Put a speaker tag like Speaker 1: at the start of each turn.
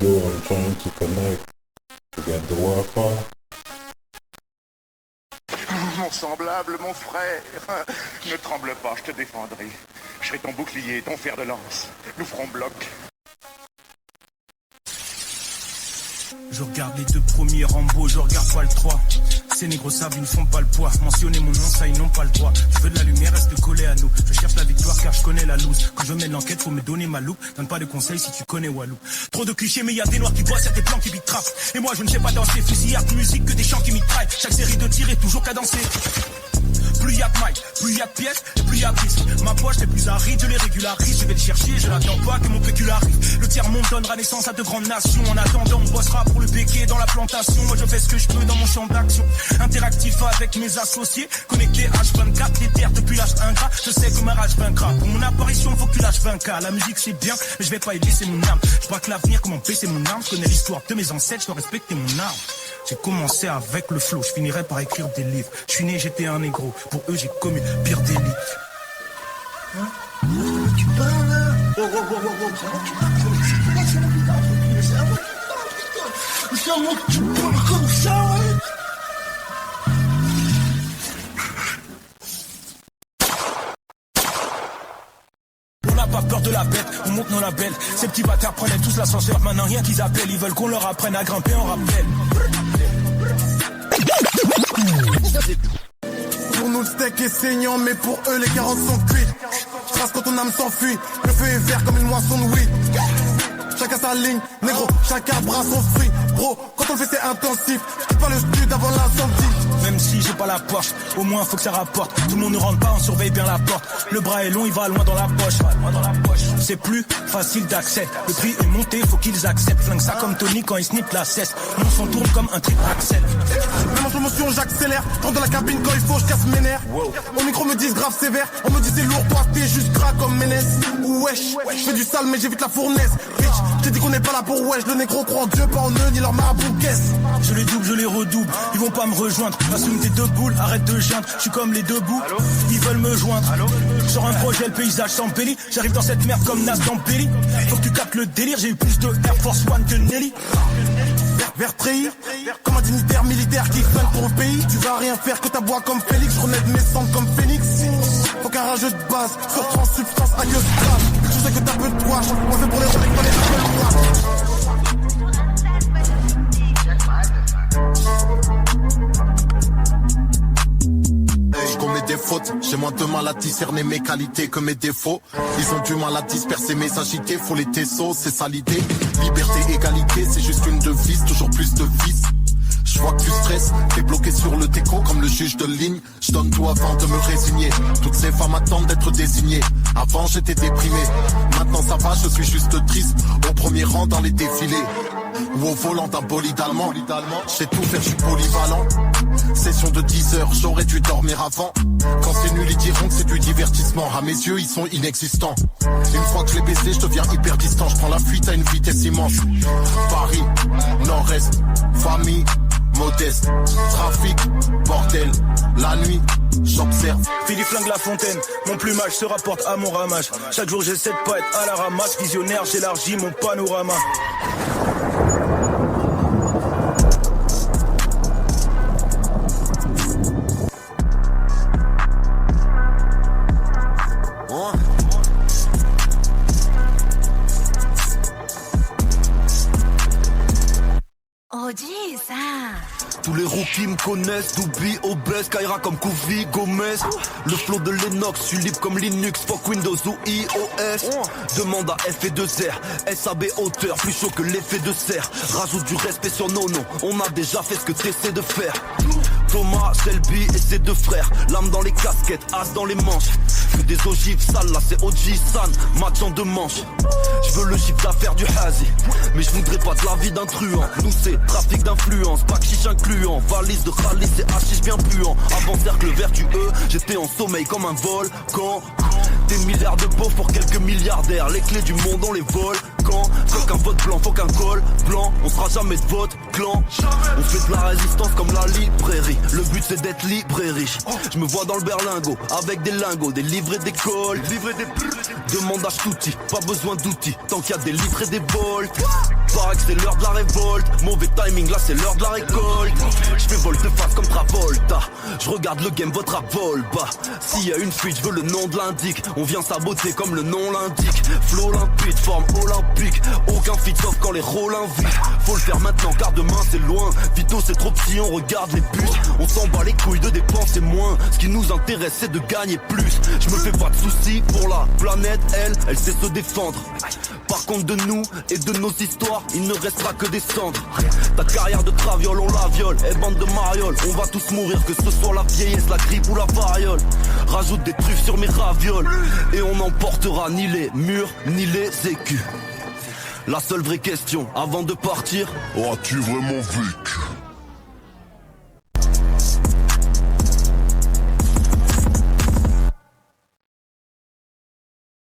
Speaker 1: go, I'm trying to connect. You got the Wi-Fi?
Speaker 2: Mon semblable, mon frère, ne tremble pas, je te défendrai. Je serai ton bouclier, ton fer de lance. Nous ferons bloc.
Speaker 3: Je regarde les deux premiers Rambo, je regarde pas le 3. Ces négros savent, ils ne font pas le poids. Mentionner mon nom, ça ils n'ont pas le droit. Je veux de la lumière, reste collé à nous. Je cherche la victoire car je connais la loose. Quand je mène l'enquête, faut me donner ma loupe. Donne pas de conseils si tu connais Walou. Trop de clichés, mais y a des noirs qui bossent, y'a des blancs qui beat trap. Et moi je ne sais pas danser, fusillade, musique, que des chants qui mitraillent. Chaque série de tirs est toujours cadencée. Plus y'a de mailles, plus y'a de pièces, et plus y'a de risques. Ma poche est plus aride, je les régularise. Je vais le chercher, je n'attends pas que mon pécule arrive. Le tiers-monde donnera naissance à de grandes nations. En attendant, on bossera pour le béquet dans la plantation. Moi je fais ce que je peux dans mon champ d'action. Interactif avec mes associés, connecté H24, les terres depuis l'âge 1 gras. Je sais que ma rage vaincra. Pour mon apparition, faut que tu lâches 20K. La musique c'est bien, mais je vais pas y laisser mon âme. Je crois que l'avenir, comment baisser mon arme. Je connais l'histoire de mes ancêtres, je dois respecter mon arme. J'ai commencé avec le flow, je finirai par écrire des livres. Je suis né, j'étais un négro. Pour eux, j'ai commis le pire délit.
Speaker 4: Hein? Tu parles là? C'est à moi que tu parles comme ça, ouais?
Speaker 3: On n'a pas peur de la bête, on monte nos labels. Ces petits bâtards prenaient tous l'ascenseur, maintenant rien qu'ils appellent. Ils veulent qu'on leur apprenne à grimper en rappel.
Speaker 5: Pour nous le steak est saignant, mais pour eux les carottes sont cuites. Je trace quand ton âme s'enfuit, le feu est vert comme une moisson de weed. Chacun sa ligne, négro, chacun brasse son fruit. Bro, quand on le fait c'est intensif, je quitte pas le stud avant l'incendie.
Speaker 3: Même si j'ai pas la Porsche, au moins faut que ça rapporte. Tout le monde ne rentre pas, on surveille bien la porte. Le bras est long, il va loin dans la poche. C'est plus facile d'accès. Le prix est monté, faut qu'ils acceptent. Flingue ça comme Tony quand il snipe la cesse. Mon son tourne comme un triple axel.
Speaker 5: Même en promotion j'accélère, je rentre dans la cabine quand il faut, je casse mes nerfs. Au micro me disent grave sévère, on me dit c'est lourd, toi t'es juste gras comme Ménès. Wesh, je fais du sale mais j'évite la fournaise. Bitch, je t'ai dit qu'on n'est pas là pour wesh, le négro croit en Dieu, pas en eux, ni leur marabout caisse.
Speaker 3: Je les double, je les redouble, ils vont pas me rejoindre. Assume tes deux boules, arrête de geindre. Je suis comme les deux bouts, ils veulent me joindre. Sur un projet, le paysage s'embellit. J'arrive dans cette merde comme Nas dans Pelli. Faut que tu captes le délire, j'ai eu plus de Air Force One que Nelly.
Speaker 5: Vers trahir, comme un dignitaire militaire qui freine pour le pays. Tu vas rien faire que ta bois comme Félix, je relève mes cendres comme Phoenix. Faut qu'un rageux de base, sur 30 substances à gueule grave. Je sais que t'as peu de courage, on fait pour les Rolex, pas les Apple Watch.
Speaker 6: Je commets des fautes, j'ai moins de mal à discerner mes qualités que mes défauts. Ils ont du mal à disperser mes agités, faut les tessos, c'est ça l'idée. Liberté, égalité, c'est juste une devise, toujours plus de vices. Je vois que tu stresses, t'es bloqué sur le déco comme le juge de ligne. Je donne tout avant de me résigner. Toutes ces femmes attendent d'être désignées. Avant j'étais déprimé, maintenant ça va, je suis juste triste. Au premier rang dans les défilés ou au volant d'un bolide allemand. Je sais tout faire, je suis polyvalent. Session de 10 heures, j'aurais dû dormir avant. Quand c'est nul, ils diront que c'est du divertissement. À mes yeux, ils sont inexistants. Une fois que je l'ai baissé, je deviens hyper distant. Je prends la fuite à une vitesse immense. Paris, Nord-Est, famille, modeste, trafic, bordel, la nuit, j'observe.
Speaker 3: Philippe flingue la fontaine, mon plumage se rapporte à mon ramage. Chaque jour j'essaie de pas être à la ramasse. Visionnaire, j'élargis mon panorama.
Speaker 7: Tous les rookies me connaissent, Doubi, obèse, Kaira comme Kouvi, Gomez. Le flow de Lennox, je suis libre comme Linux, fuck Windows ou iOS. Demande à F et 2R, SAB hauteur, plus chaud que l'effet de serre. Rajoute du respect sur nos noms, on a déjà fait ce que t'essaies de faire. Thomas, Selby et ses deux frères, l'âme dans les casquettes, as dans les manches. Que des ogives sales, là c'est OG San, match en deux manches. Je veux le chiffre d'affaires du Hazi, mais je voudrais pas de la vie d'un truand. Nous c'est trafic d'influence, pas de chiche incluant. Valise de Khalis et hashish bien puant. Avant cercle vertueux, j'étais en sommeil comme un volcan. Des milliards de pauvres pour quelques milliardaires. Les clés du monde on les vole. Quand faut qu'un vote blanc, faut qu'un col blanc. On sera jamais de votre clan. On fait de la résistance comme la librairie. Le but c'est d'être libre et riche. Je me vois dans le berlingot avec des lingots, des livres et des cols. Demande à Stouti, pas besoin d'outils. Tant qu'il y a des litres et des volts. Paraît que c'est l'heure de la révolte. Mauvais timing, là c'est l'heure de la récolte. Je fais volte-face comme Travolta. Je regarde le game, votre vol bas. S'il y a une fuite, je veux le nom de l'indique. On vient saboter comme le nom l'indique. Flow limpide, forme olympique. Aucun fit sauf quand les rôles invitent. Faut le faire maintenant car demain c'est loin. Vito c'est trop petit, on regarde les puces. On s'en bat les couilles de dépenser moins. Ce qui nous intéresse c'est de gagner plus. Je me fais pas de soucis pour la planète, elle sait se défendre. Par contre de nous et de nos histoires, il ne restera que des cendres. Ta carrière de traviole, on la viole. Et bande de marioles, on va tous mourir. Que ce soit la vieillesse, la grippe ou la variole. Rajoute des truffes sur mes ravioles. Et on n'emportera ni les murs, ni les écus. La seule vraie question, avant de partir,
Speaker 6: auras-tu vraiment vu